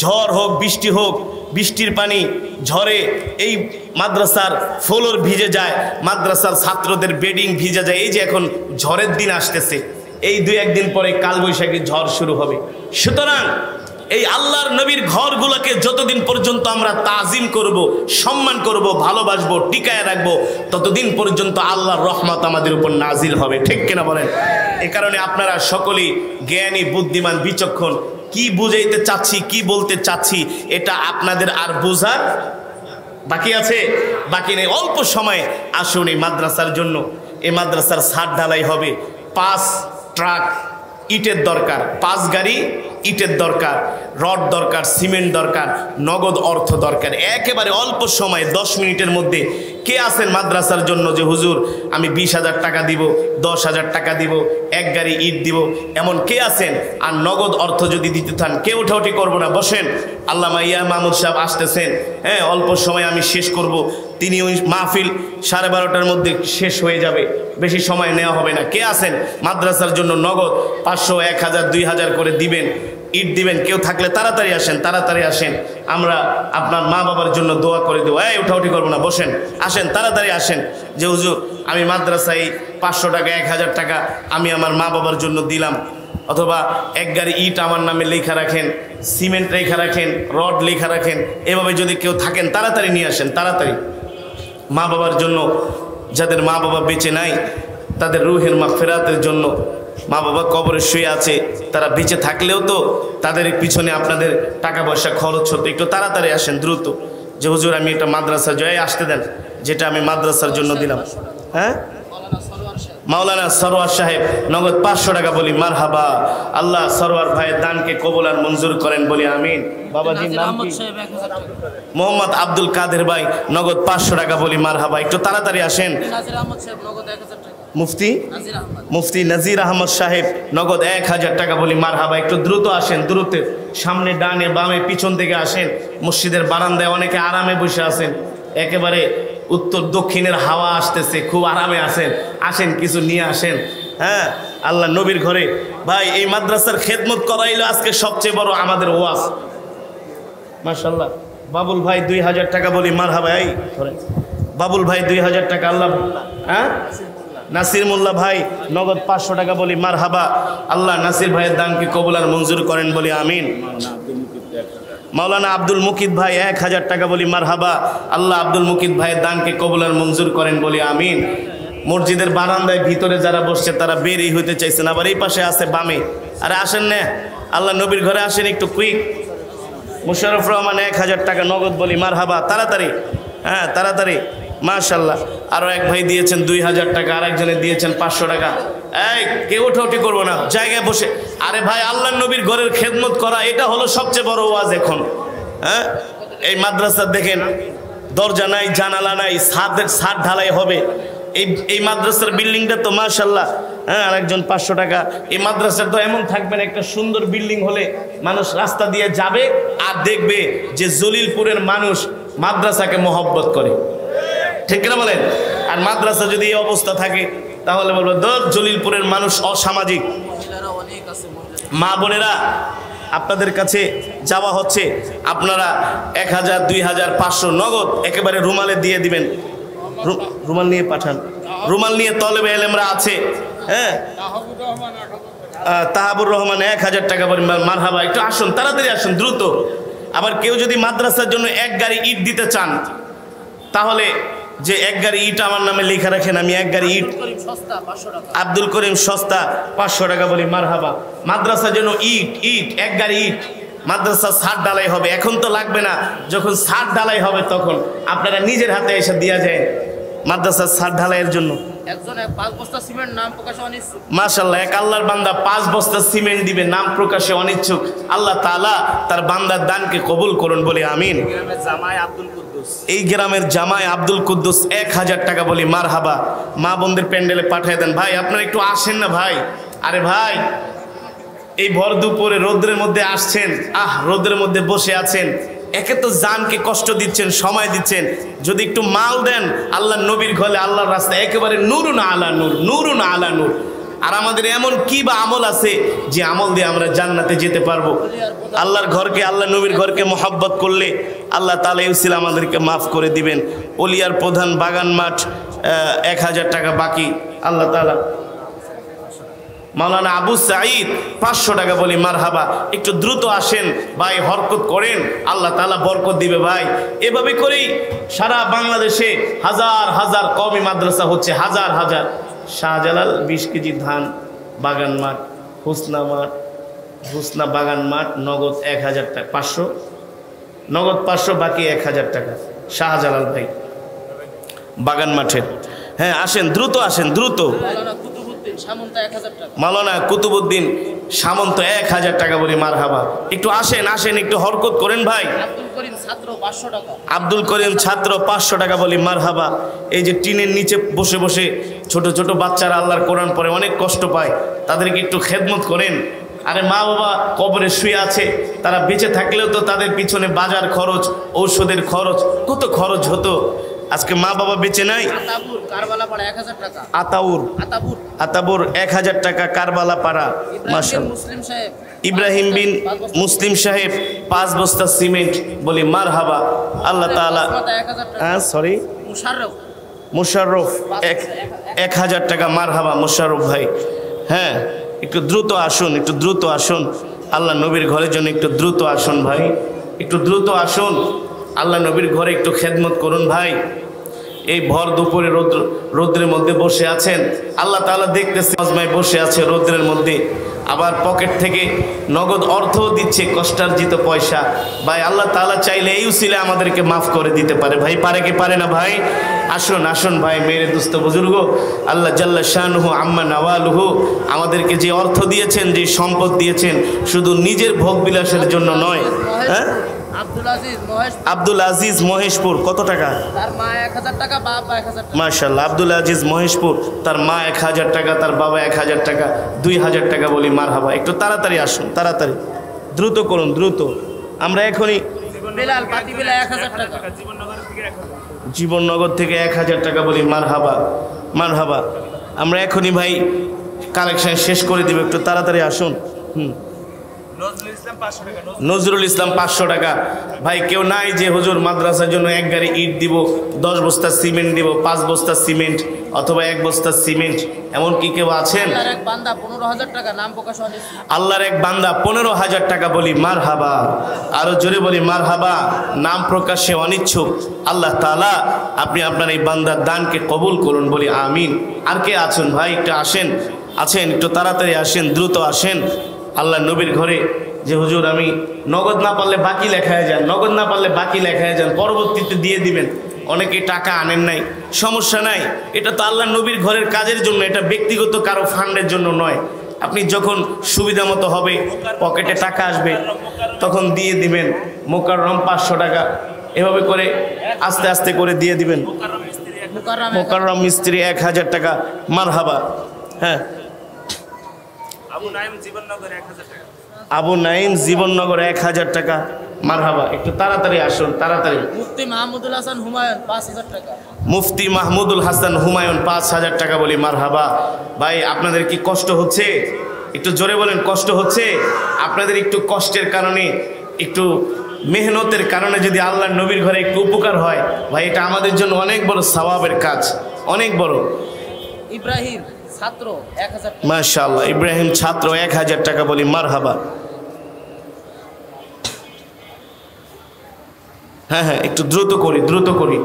ঝড় হোক বৃষ্টি হোক, বৃষ্টির পানি ঝড়ে এই মাদ্রাসার ফ্লোর ভিজে যায়, মাদ্রাসার ছাত্রদের বেডিং ভিজে যায়। এই যে এখন ঝড়ের দিন আসতেছে, এই 2-1 দিন পরে কালবৈশাখী ঝড় শুরু হবে। সুতরাং এই আল্লাহর নবীর ঘরগুলোকে যতদিন পর্যন্ত আমরা তাজিম করব, সম্মান করব, ভালোবাসবো, টিকায় রাখবো, ততদিন পর্যন্ত আল্লাহর রহমত আমাদের উপর নাজিল হবে, ঠিক কিনা বলেন? এই কারণে আপনারা সকলেই জ্ঞানী, বুদ্ধিমান, বিচক্ষণ। কি বুঝাইতে চাচ্ছি, কি বলতে চাচ্ছি, এটা আপনাদের আর বোঝার বাকি আছে? বাকি নেই। অল্প সময়ে আসুন এই মাদ্রাসার জন্য। এই মাদ্রাসার ছাদ ঢালাই হবে, 5 ট্রাক ইটের দরকার, 5 গাড়ি ইটের দরকার, রড দরকার, সিমেন্ট দরকার, নগদ অর্থ দরকার। একেবারে অল্প সময়ে 10 মিনিটের মধ্যে কে আছেন মাদ্রাসার জন্য যে হুজুর আমি 20,000 টাকা দিব, 10,000 টাকা দিব, 1 গাড়ি ইট দিব, এমন কে আছেন? আর নগদ অর্থ যদি দিতে চান, কে উঠাউঠি করবো না, বসেন। আল্লামা ইয়া মাহমুদ সাহেব আসতেছেন, হ্যাঁ, অল্প সময় আমি শেষ করব। তিনি ওই মাহফিল 12:30টার মধ্যে শেষ হয়ে যাবে, বেশি সময় নেওয়া হবে না। কে আছেন মাদ্রাসার জন্য নগদ 500, 1000, 2000 করে দিবেন, ইট দিবেন? কেউ থাকলে তাড়াতাড়ি আসেন, তাড়াতাড়ি আসেন। আমরা আপনার মা বাবার জন্য দোয়া করে দেবো। এই উঠাউঠি করবো না, বসেন, আসেন, তাড়াতাড়ি আসেন। যে হুজুর আমি মাদ্রাসায় 500 টাকা, 1000 টাকা আমি আমার মা বাবার জন্য দিলাম, অথবা 1 গাড়ি ইট আমার নামে লেখা রাখেন, সিমেন্ট লেখা রাখেন, রড লেখা রাখেন। এভাবে যদি কেউ থাকেন তাড়াতাড়ি নিয়ে আসেন, তাড়াতাড়ি। মা বাবার জন্য, যাদের মা বাবা বেঁচে নাই, তাদের রুহের মাগফিরাতের জন্য, মা বাবা কবরে শুয়ে আছে, তারা বেঁচে থাকলেও তো তাদের পিছনে আপনাদের টাকা পয়সা খরচ হতো। একটু তাড়াতাড়ি আসেন, দ্রুত। যে হুজুর আমি একটা মাদ্রাসা জয় আসতে দেন, যেটা আমি মাদ্রাসার জন্য দিলাম। হ্যাঁ, মাওলানা সরোয়ার সাহেব নগদ 500 টাকা, বলি মারহাবা। আল্লাহ সরোয়ার ভাইয়ের দানকে কবুল আর মঞ্জুর করেন, বলি আমিন। বাবাজির নাম কি? মোহাম্মদ আব্দুল কাদের ভাই নগদ 500 টাকা, বলি মারহাবা। একটু তাড়াতাড়ি আসেন। মুফতি নাজির আহমদ সাহেব নগদ 1000 টাকা, বলি মারহাবা। একটু দ্রুত আসেন, দ্রুত। সামনে, ডানে, বামে, পিছন থেকে আসেন। মসজিদের বারান্দায় অনেকে আরামে বসে আছেন, একেবারে উত্তর দক্ষিণের হাওয়া আসতেছে, খুব আরামে আছেন, আসেন, কিছু নিয়ে আসেন। হ্যাঁ, আল্লাহ নবীর ঘরে ভাই এই মাদ্রাসার খেদমত করাইলো আজকে সবচেয়ে বড় আমাদের ওয়াজ। মাশাআল্লাহ। বাবুল ভাই 2000 টাকা, বলি মারহাবা। এই বাবুল ভাই 2000 টাকা। আল্লাহ, হ্যাঁ, নাসির মোল্লা ভাই নগদ 500 টাকা, বলি মারহাবা। আল্লাহ নাসির ভাইয়ের দানকে কবুল আর মঞ্জুর করেন, বলি আমিন। মাওলানা আব্দুল মুকিত ভাই 1000 টাকা বলি মারহাবা। আল্লাহ আব্দুল মুকিত ভাইয়ের দানকে কবুল আর মঞ্জুর করেন বলি আমিন। মসজিদের বারান্দায় ভিতরে যারা বসছে তারা বেরই হইতে চাইছেন, আবার এই পাশে আছে বামে। আরে আসেন না, আল্লাহ নবীর ঘরে আসেন একটু কুইক। মুশারফ রহমান 1000 টাকা নগদ বলি মারহাবা, তাড়াতাড়ি, হ্যাঁ তাড়াতাড়ি, মাশাল্লাহ। আরও এক ভাই দিয়েছেন 2000 টাকা, আরেকজনে দিয়েছেন 500 টাকা। এই কেউ ওঠাউঠি করবো না, জায়গায় বসে। আরে ভাই, আল্লাহ নবীর ঘরের খেদমত করা এটা হলো সবচেয়ে বড় ওয়াজ এখন। হ্যাঁ, এই মাদ্রাসা দেখেন, দরজা নাই, জানালা নাই, ছাদ ঢালাই হবে। এই মাদ্রাসার বিল্ডিংটা তো মাশাল্লাহ। হ্যাঁ, আরেকজন 500 টাকা। এই মাদ্রাসার তো এমন থাকবেন, একটা সুন্দর বিল্ডিং হলে মানুষ রাস্তা দিয়ে যাবে আর দেখবে যে জলিলপুরের মানুষ মাদ্রাসাকে মহব্বত করে, ঠিক কিনা বলেন? আর মাদ্রাসা যদি এই অবস্থা থাকে তাহলে বলবো ধর জলিলপুরের মানুষ অসামাজিক। মা বোনেরা, আপনাদের কাছে যাওয়া হচ্ছে, আপনারা 1000, 2000, 500 নগদ একেবারে রুমালে দিয়ে দিবেন। রুমাল নিয়ে পাঠান, রুমাল নিয়ে তলেবে এলেমরা আছে। হ্যাঁ, তাহাবুর রহমান 1000 টাকা পরিমাণ মারহাবা। একটু আসুন, তাড়াতাড়ি আসুন, দ্রুত। আবার কেউ যদি মাদ্রাসার জন্য 1 গাড়ি ইট দিতে চান, তাহলে যে 1 গাড়ি ইট আমার নামে লেখা রাখেন, আমি 1 গাড়ি ইট। আব্দুল করিম সস্তা 500 টাকা বলি মারহাবা। মাদ্রাসার জন্য ইট 1 গাড়ি ইট। মাদ্রাসা ছাদ ঢালাই হবে, এখন তো লাগবে না, যখন ছাদ ঢালাই হবে তখন আপনারা নিজের হাতে এসে দিয়া যায় মাদ্রাসার ছাদ ঢালাইয়ের জন্য। মাশাআল্লাহ, এক আল্লাহর বান্দা 5 বস্তা সিমেন্ট দিবে, নাম প্রকাশে অনিচ্ছুক। আল্লাহ তাআলা তার বান্দার দানকে কবুল করুন বলি আমিন। এই গ্রামের জামাই আব্দুল কুদ্দুস 1000 টাকা বলি মারহাবা। মা বোনদের প্যান্ডেলে পাঠিয়ে দেন। ভাই আপনারা একটু আসেন না ভাই। আরে ভাই, এই ভর দুপুরে রোদ্রের মধ্যে আসছেন, রোদ্রের মধ্যে বসে আছেন, একে তো জানকে কষ্ট দিচ্ছেন, সময় দিচ্ছেন। যদি একটু মাল দেন আল্লাহ নবীর ঘরে, আল্লাহর রাস্তায়, একেবারে নূরুন আলা নূর, নূরুন আলা নূর। আর আমাদের এমন কি বা আমল আছে যে আমল দিয়ে আমরা জান্নাতে যেতে পারবো? আল্লাহর ঘরকে, আল্লাহ নবীর ঘরকে মহব্বত করলে আল্লাহ তাআলা ইউসিল আমাদেরকে মাফ করে দিবেন। ওলিয়ার প্রধান বাগান মাঠ 1000 টাকা বাকি। আল্লাহ তাআলা। মাওলানা আবু সাঈদ 500 টাকা বলি মারহাবা। একটু দ্রুত আসেন ভাই, হরকত করেন, আল্লাহ তাআলা বরকত দিবে ভাই। এভাবে করেই সারা বাংলাদেশে হাজার হাজার কওমি মাদ্রাসা হচ্ছে, হাজার হাজার। শাহজালাল 20 কেজি ধান, বাগান মাঠ, হুসনা বাগান মাঠ, নগদ 1000 টাকা, 500 নগদ, 500 বাকি 1000 টাকা। শাহজালাল ভাই বাগান মাঠের। হ্যাঁ, আসেন, দ্রুত আসেন, দ্রুত। মাওলানা কুতুবউদ্দিন সামন্ত 1000 টাকা বলি মারহাবা। একটু আসেন, আসেন, একটু হরকত করেন ভাই। আব্দুল করিম ছাত্র 500 টাকা বলি মারহাবা। এই যে টিনের নিচে বসে বসে ছোট ছোট বাচ্চারা আল্লাহর কোরআন পড়ে, অনেক কষ্ট পায়, তাদেরকে একটু খেদমত করেন। আরে মা বাবা কবরে শুয়ে আছে, তারা বেঁচে থাকলেও তো তাদের পিছনে বাজার খরচ, ঔষধের খরচ, কত খরচ হতো। আজকে মা বাবা বেঁচে নাই। আতাবুর 1000 টাকা কারবালা পাড়া। ইব্রাহিম বিন মুসলিম সাহেব 5 বস্তা সিমেন্ট বলি মারহাবা। আল্লাহ তাআলা। সরি, মুশাররফ 1000 টাকা মারহাবা। মুশাররফ ভাই, হ্যাঁ, একটু দ্রুত আসুন, একটু দ্রুত আসুন। আল্লাহ নবীর ঘরের জন্য একটু দ্রুত আসুন ভাই, একটু দ্রুত আসুন। আল্লাহ নবীর ঘরে একটু খেদমত করুন ভাই। এই ভর দুপুরে রৌদ্রের মধ্যে বসে আছেন, আল্লাহ তাআলা দেখতেছে, আজমায় বসে আছে রৌদ্রের মধ্যে, আবার পকেট থেকে নগদ অর্থও দিচ্ছে, কষ্টার্জিত পয়সা। ভাই আল্লাহ তাআলা চাইলে এই উসিলে আমাদেরকে মাফ করে দিতে পারে ভাই। পারে কি পারে না ভাই? আসুন, আসুন ভাই, মেরে দুস্থ বুজুর্গ, আল্লাহ জাল্লা শানুহু আম্মা নাওয়ালুহু আমাদেরকে যে অর্থ দিয়েছেন, যে সম্পদ দিয়েছেন, শুধু নিজের ভোগ বিলাসের জন্য নয়। হ্যাঁ, আব্দুল আজিজ মহেশপুর কত টাকা? তার মা 1000 টাকা, বাবা 1000 টাকা। মাশাআল্লাহ, আব্দুল আজিজ মহেশপুর, তার মা 1000 টাকা, তার বাবা 1000 টাকা, 2000 টাকা বলি মারহাবা। একটু তাড়াতাড়ি আসুন, তাড়াতাড়ি, দ্রুত করুন, দ্রুত। আমরা এখনই বিলাল পাতিবিলা 1000 টাকা, জীবননগর থেকে 1000 টাকা বলি মারহাবা, মারহাবা। আমরা এখনই ভাই কালেকশন শেষ করে দিব, একটু তাড়াতাড়ি আসুন। নজরুল ইসলাম 500 টাকা। ভাই কেউ নাই যে হুজুর মাদ্রাসার জন্য এক গাড়ি ইট দিব, 10 বস্তা সিমেন্ট দিব, 5 বস্তা সিমেন্ট অথবা 1 বস্তা সিমেন্ট, এমন কি কেউ আছেন? আল্লাহর এক বান্দা 15,000 টাকা, নাম প্রকাশ হয়নি। আল্লাহর এক বান্দা 15,000 টাকা, বলি মারহাবা, আরো জোরে বলি মারহাবা। নাম প্রকাশে অনিচ্ছুক, আল্লাহ তাআলা আপনি আপনার এই বান্দার দানকে কবুল করুন, বলি আমিন। আর কে আছেন ভাই? একটু আসেন, আছেন একটু তাড়াতাড়ি আসেন, দ্রুত আসেন। আল্লাহ নবীর ঘরে যে হুজুর আমি নগদ না পারলে বাকি লেখায় যান, নগদ না পারলে বাকি লেখায় যান, পরবর্তীতে দিয়ে দিবেন। অনেকে টাকা আনেন নাই, সমস্যা নাই, এটা তো আল্লাহ নবীর ঘরের কাজের জন্য, এটা ব্যক্তিগত কারো ফান্ডের জন্য নয়। আপনি যখন সুবিধা মতো হবে, পকেটে টাকা আসবে, তখন দিয়ে দিবেন। মোকাররম 500 টাকা, এভাবে করে আস্তে আস্তে করে দিয়ে দিবেন। মোকাররম মিস্ত্রি 1000 টাকা, মারহাবা। হ্যাঁ, আবু নাইম জীবননগর 1000 টাকা, মারহাবা। একটু তাড়াতাড়ি আসুন, তাড়াতাড়ি। মুফতি মাহমুদুল হাসান হুমায়ুন 5000 টাকা, মুফতি মাহমুদুল হাসান হুমায়ুন 5000 টাকা, বলি মারহাবা। ভাই আপনাদের কি কষ্ট হচ্ছে? একটু জোরে বলেন, কষ্ট হচ্ছে? আপনাদের একটু কষ্টের কারণে, একটু মেহনতের কারণে যদি আল্লাহর নবীর ঘরে একটু উপকার হয়, ভাই এটা আমাদের জন্য অনেক বড় সওয়াবের কাজ, অনেক বড়। ইব্রাহিম ছাত্র 1000 টাকা, মাশাআল্লাহ, ইব্রাহিম ছাত্র 1000 টাকা, বলি মারহাবা। হ্যাঁ হ্যাঁ, একটু দ্রুত করি, দ্রুত করি,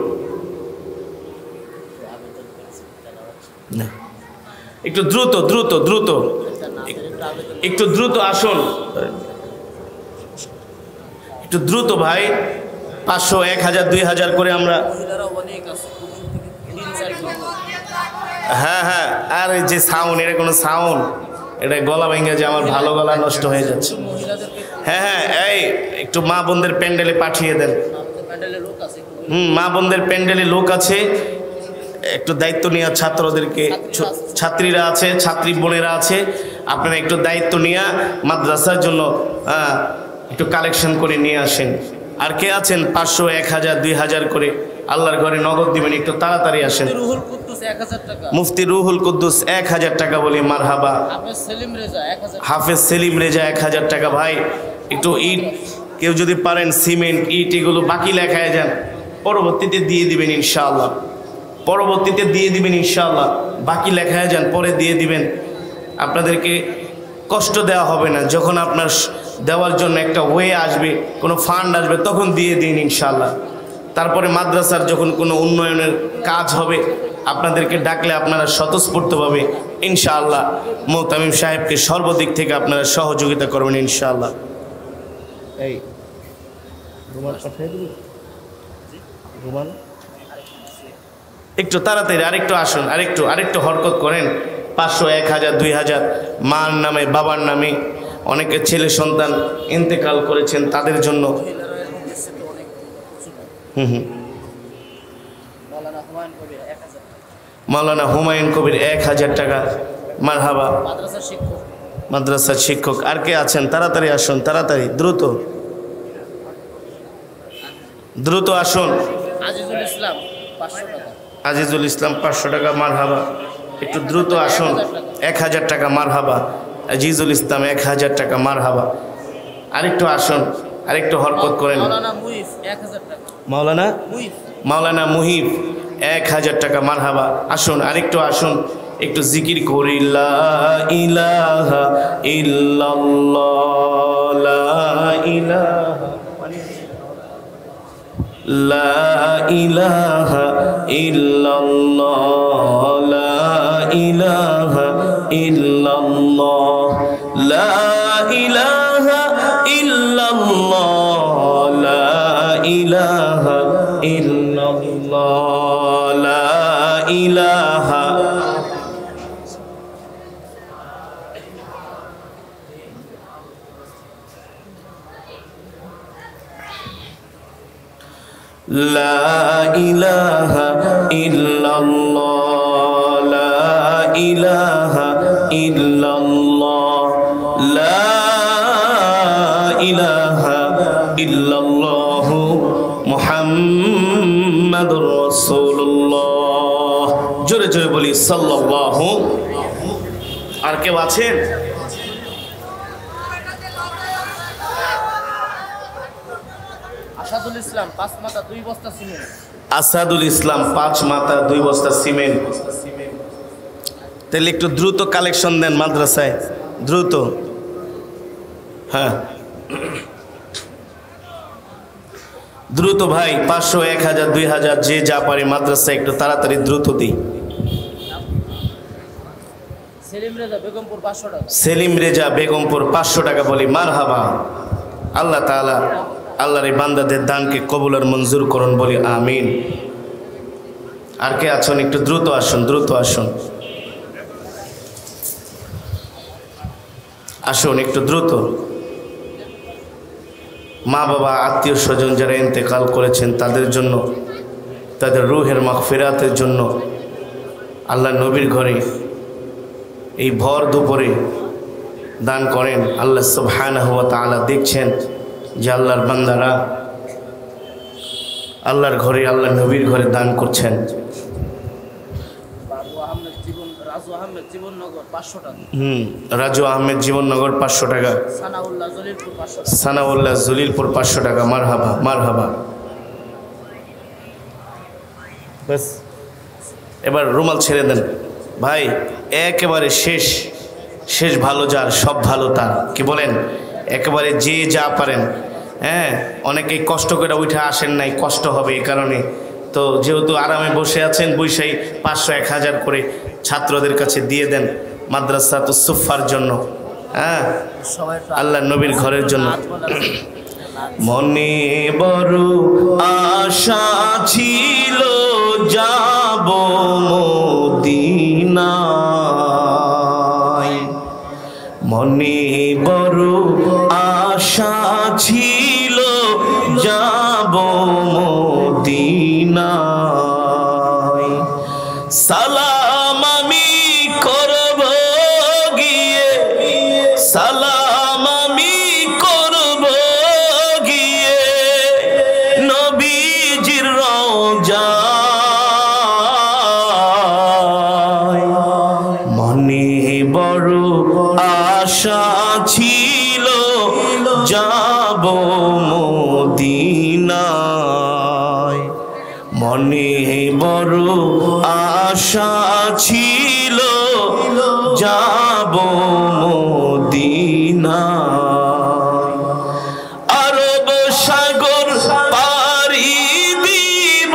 একটু দ্রুত দ্রুত দ্রুত, একটু দ্রুত আসুন, একটু দ্রুত ভাই। 500, 1000, 2000 করে আমরা। হ্যাঁ হ্যাঁ, আর এই যে সাউন্ড, এটা কোনো সাউন্ড, এটা গলা ভেঙে যে আমার ভালো গলা নষ্ট হয়ে যাচ্ছে। হ্যাঁ হ্যাঁ, এই একটু মা বোনদের প্যান্ডেলে পাঠিয়ে দেন। মা বোনদের প্যান্ডেলে লোক আছে, একটু দায়িত্ব নিয়ে ছাত্রদেরকে, ছাত্রীরা আছে, ছাত্রী বোনেরা আছে, আপনারা একটু দায়িত্ব নিয়ে মাদ্রাসার জন্য একটু কালেকশন করে নিয়ে আসেন। আর কে আছেন 500, 1000, 2000 করে আল্লাহর ঘরে নগদ দিবেন? একটু তাড়াতাড়ি আসেন। মুফতি রুহুল কুদ্দুস 1000 টাকা, বলি মারহাবা। হাফেজ সেলিম রেজা 1000 টাকা। ভাই একটু ইট, কেউ যদি পারেন সিমেন্ট, ইট, এগুলো বাকি লেখায় যান, পরবর্তীতে দিয়ে দিবেন ইনশাআল্লাহ, পরবর্তীতে দিয়ে দিবেন ইনশাআল্লাহ। বাকি লেখায় যান, পরে দিয়ে দিবেন, আপনাদেরকে কষ্ট দেওয়া হবে না। যখন আপনার দেওয়ার জন্য একটা ওয়ে আসবে, কোনো ফান্ড আসবে, তখন দিয়ে দিন ইনশাআল্লাহ। তারপরে মাদ্রাসার যখন কোনো উন্নয়নের কাজ হবে, আপনাদেরকে ডাকলে আপনারা স্বতঃস্ফূর্তভাবে ইনশাআল্লাহ মুহতামিম সাহেবকে সর্বদিক থেকে আপনারা সহযোগিতা করবেন ইনশাআল্লাহ। এই রুমাল পাঠিয়ে দিবি, রুমাল একটু তাড়াতাড়ি, আরেকটু আসুন, আরেকটু হরকত করেন। 500, 1000, 2000 মার নামে, বাবার নামে, অনেকে ছেলে সন্তান ইন্তেকাল করেছেন, তাদের জন্য। মাওলানা হুমায়ুন কবির 1000 টাকা, মারহাবা। মাদ্রাসার শিক্ষক। আর কে আছেন? তাড়াতাড়ি আসুন, তাড়াতাড়ি, দ্রুত দ্রুত আসুন। আজিজুল ইসলাম 500 টাকা, আজিজুল ইসলাম 500 টাকা, মারহাবা। একটু দ্রুত আসুন। 1000 টাকা, মারহাবা। আজিজুল ইসলাম 1000 টাকা, মারহাবা। আরেকটু আসুন, আরেকটু হরকত করেন। মাওলানা মুহিব 1000 টাকা, মারহাবা। আসুন, আরেকটু আসুন, একটু জিকির করি। লা ইলাহা ইল্লাল্লাহ, লা ইলাহা, লা ইলাহা ইল্লাল্লাহ, লা ইলাহা ইল্লাল্লাহ, লা ইলাহা ইল্লাল্লাহ, লা ইলাহা ইল্লাল্লাহ, লা ইলাহা। লা ইলাহা ইল্লাল্লাহ, লা ইলাহা ইল্লাল্লাহ, লা ইলাহা ইল্লাল্লাহ, মুহাম্মাদুর রাসূলুল্লাহ। জোরে জোরে বলি সাল্লাল্লাহু। আর কেউ আছেন? আসাদুল ইসলাম 5 মাথা 2 বস্তা সিমেন্ট। আসাদুল ইসলাম 5 মাথা 2 বস্তা সিমেন্ট। তাহলে একটু দ্রুত কালেকশন দেন মাদ্রাসায়, দ্রুত। হ্যাঁ দ্রুত ভাই, 500, 1000, 2000 যে যা পারে মাদ্রাসায় একটু তাড়াতাড়ি দ্রুত দিই। সেলিম রেজা বেগমপুর 500 টাকা। সেলিম রেজা বেগমপুর 500 টাকা বলি মারহাবা। আল্লাহ তাআলা আল্লাহর এই বান্দাদের দানকে কবুল আর মঞ্জুর করুন বলি আমিন। আর কে আছেন একটু দ্রুত আসুন, দ্রুত আসুন, আসুন একটু দ্রুত। মা বাবা আত্মীয় স্বজন যারা ইন্তেকাল করেছেন তাদের জন্য, তাদের রুহের মাগফিরাতের জন্য আল্লাহ নবীর ঘরে এই ভর দুপুরে দান করেন। আল্লাহ সুবহানাহু ওয়া তাআলা দেখছেন যে আল্লাহর বান্দারা আল্লাহর ঘরে, আল্লাহ নবীর ঘরে দান করছেন। রাজু আহমেদ জীবননগর 500 টাকা। রাজু আহমেদ জীবননগর 500 টাকা। সানাউল্লাহ জলিলপুর 500 টাকা। সানাউল্লাহ জলিলপুর 500 টাকা। মারহাবা মারহাবা। বাস এবার রুমাল ছেড়ে দেন ভাই। একেবারে শেষ, শেষ ভালো যার সব ভালো তার, কি বলেন? একেবারে যে যা পারেন। হ্যাঁ অনেকেই কষ্ট করে উঠে আসেন নাই, কষ্ট হবে এই কারণে। তো যেহেতু আরামে বসে আছেন, বৈশাই 500, 1000 করে ছাত্রদের কাছে দিয়ে দেন মাদ্রাসাতুস সুফার জন্য। হ্যাঁ আল্লাহ নবীর ঘরের জন্য। মনে বড় আশা ছিল যাব মদিনায়, মনে বড় আশা ছিল যাব মদিনায়। সালাম আমি করব গিয়ে, সালাম আমি করব গিয়ে নবীজির রওজায়। মনে বড় আশা ছিল যাব মদিনায়, মনে বড় আশা ছিল যাব মদিনায়। আরব সাগর পাড়ি দিব,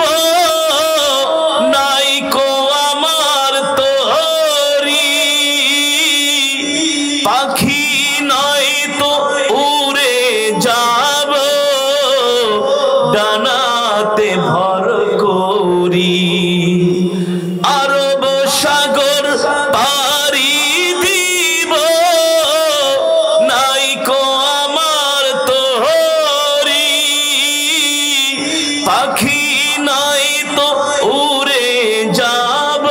নাইকো আমার তরি, পাখি নয় তো উড়ে যাব ডানাতে ভর করি। আরব সাগর পাড়ি দিব, নাইকো আমার তরি, পাখি নয় তো উড়ে যাব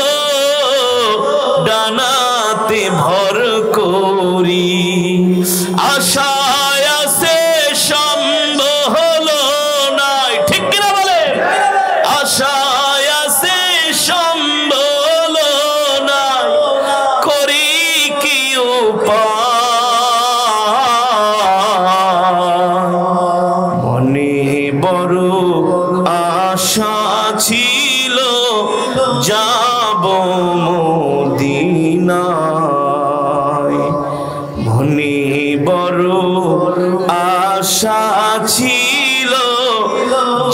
ডানাতে ভর করি। আশায় আছে সম্ভব হলো নাই, ঠিক কিনা বলে? আশায় আছে সম্ভব হলো নাই, করি কি উপায়? মনে বড় আশা ছিল যাব মদিনায়, মনে বড় আশা ছিল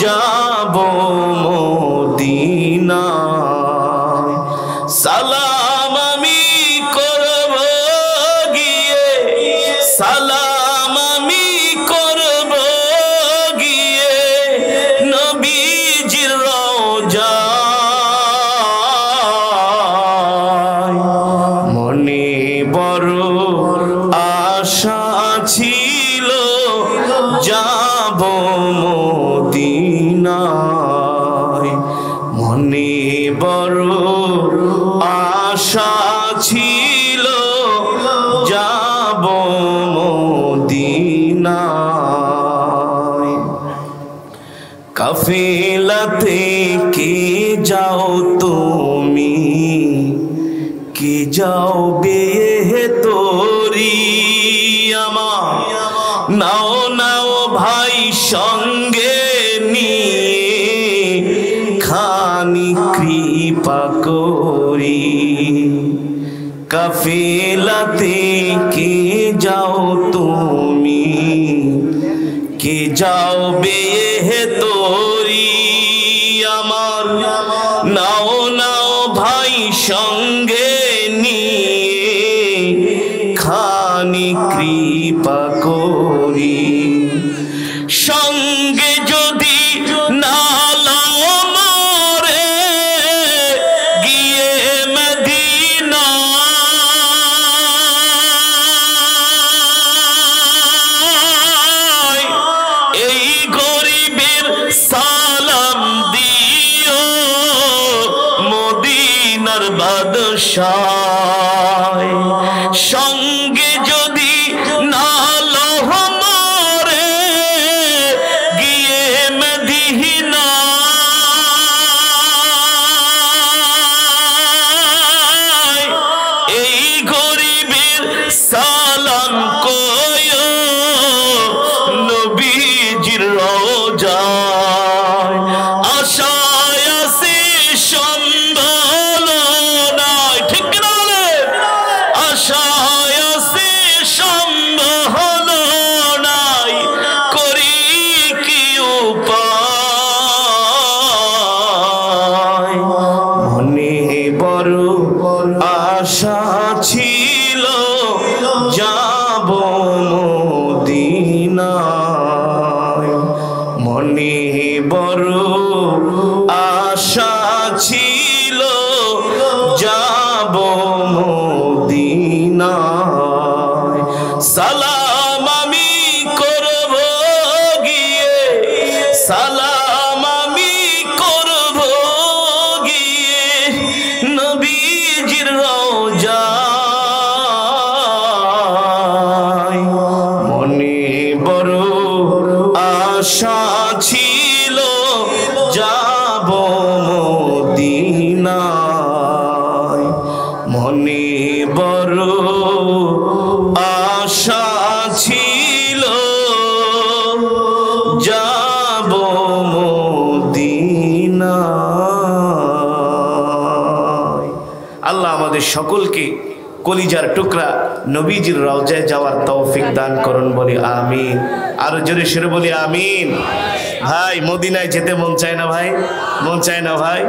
যাব মদিনায়। সালাম আমি করব গিয়ে, সালাম আমি করব গিয়ে নবীজির রওজায়। মনে বড় আশা ছিল যাব মদিনায়, মনে বড় আশা ছিল যাব মদিনায়। কাফেলাতে কে যাও তুমি, কে যাও বেতরি আমার, নাও নাও ভাই সঙ্গে কাফিলাতে কি যাও তুমি, কি যাও বেয়ে তোরি আমার, নাও নাও ভাই সঙ্গে নিয়ে খানি কৃপা করি। সঙ্গে যদি না লাও মোরে গিয়ে মদিনা, এই গরিবের সালাম দিও মদিনার বাদশাহ। সঙ্গে যদি না লাও মোরে গিয়ে মদিনা, এই গরিবের সালাম কয়ো নবীজির রওজায়। আশায় আছে সম্বল নাই, ঠিক না বলে? আশায় আছে সম্বল নাই, করি কি উপায়। মনে বড় আশা ছিল যাব মদিনায়, মনে বড় আশা ছিল যাব মদিনায়। সালাম আমি করব গিয়ে, সালাম আমি করব গিয়ে নবীজির রওজায়। মনে বড় আশা ছিল যাব মদিনায়, মনে বড় আশা ছিল যাব মদিনায়। আল্লাহ আমাদের সকলকে কলিজার টুকরা নবীজির রওজায় যাওয়ার তৌফিক দান করুন, বলি আমিন। আরো জোরে সরে বলি আমিন। ভাই মদিনায় যেতে মন চায় না ভাই? মন চায় না ভাই?